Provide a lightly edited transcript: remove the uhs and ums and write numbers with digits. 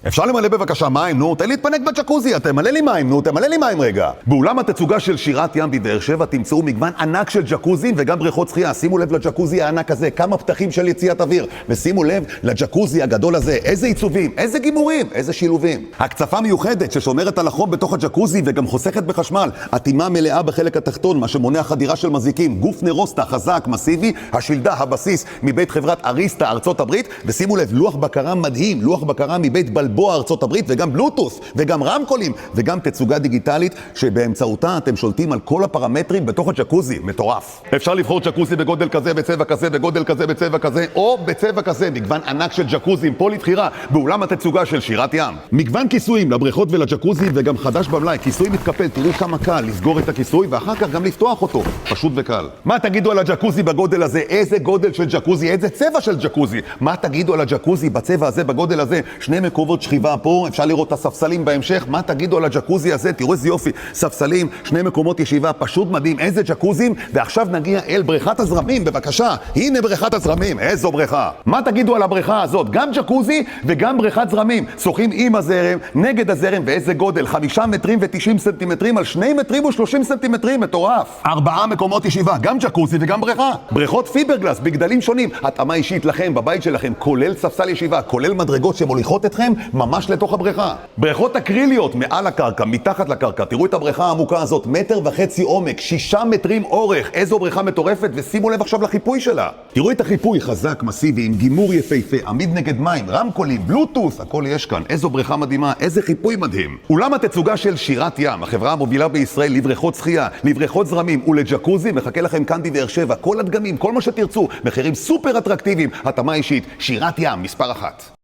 אפשר למלא בבקשה מים? נו, תן להתפנק בג'קוזי, תמלא לי מים, נו, תמלא לי מים רגע. באולם התצוגה של שירת ים בבאר שבע תמצאו מגוון ענק של ג'קוזים וגם בריכות שחייה. שימו לב לג'קוזי הענק הזה, כמה פתחים של יציאת אוויר. ושימו לב לג'קוזי הגדול הזה, איזה עיצובים, איזה גימורים, איזה שילובים. הקצפה מיוחדת ששומרת על החום בתוך הג'קוזי וגם חוסכת בחשמל. אטימה מלאה בחלק התחתון, מה שמונע חדירה של מזיקים. גוף נרוסטה חזק, מסיבי, השלדה, הבסיס מבית חברת אריסטה, ארצות הברית. ושימו לב, לוח בקרה מדהים, לוח בקרה מבית בלבוע, ארצות הברית, וגם בלוטוס, וגם רמקולים, וגם תצוגה דיגיטלית שבאמצעותה אתם שולטים על כל הפרמטרים בתוך הג'קוזי. מטורף. אפשר לבחור ג'קוזי בגודל כזה, בצבע כזה, בגודל כזה, בצבע כזה, או בצבע כזה. מגוון ענק של ג'קוזים פה לבחירה באולם התצוגה של שירת ים. מגוון כיסויים לבריכות ולג'קוזי, וגם חדש במלאי, כיסוי מתקפל. תראו כמה קל לסגור את הכיסוי ואחר כך גם לפתוח אותו. פשוט וקל. מה תגידו על הג'קוזי בגודל הזה? איזה גודל של ג'קוזי? איזה צבע של ג'קוזי? מה תגידו על הג'קוזי בצבע הזה, בגודל הזה? שני מקומות שכיבה פה, אפשר לראות את הספסלים בהמשך. מה תגידו על הג'קוזי הזה? תראו איזה יופי. ספסלים, שני מקומות ישיבה, פשוט מדהים. איזה ג'קוזים. ועכשיו נגיע אל בריכת הזרמים, בבקשה. הנה בריכת הזרמים. איזו בריכה. מה תגידו על הבריכה הזאת? גם ג'קוזי וגם בריכת זרמים. שוחים עם הזרם, נגד הזרם, ואיזה גודל? 5 מטרים ו90 סנטימטרים על 2 מטרים ו30 סנטימטרים. מטורף. 4 מקומות ישיבה, גם ג'קוזי וגם בריכה. בריכות פיברגלס בגדלים שונים. התאמה אישית לכם בבית שלכם, כולל ספסל ישיבה, כולל מדרגות שמוליכות אתכם ממש לתוך הבריכה. בריכות אקריליות מעל הקרקע, מתחת לקרקע. תראו את הבריכה העמוקה הזאת, 1.5 מטר עומק, 6 מטרים אורך. איזו בריכה מטורפת, ושימו לב עכשיו לחיפוי שלה. תראו את החיפוי, חזק, מסיבי, עם גימור יפהפה, עמיד נגד מים, רמקולים, בלוטוס, הכל יש כאן. איזו בריכה מדהימה, איזה חיפוי מדהים. אולם התצוגה של שירת ים, החברה המובילה בישראל לבריכות שחייה, לבריכות זרמים ולג'קוזי, מחכה לכם כאן בבאר שבע. כל הדגמים, כל מה שתרצו, מחירים סופר אטרקטיביים, התאמה אישית, שירת ים, מספר 1.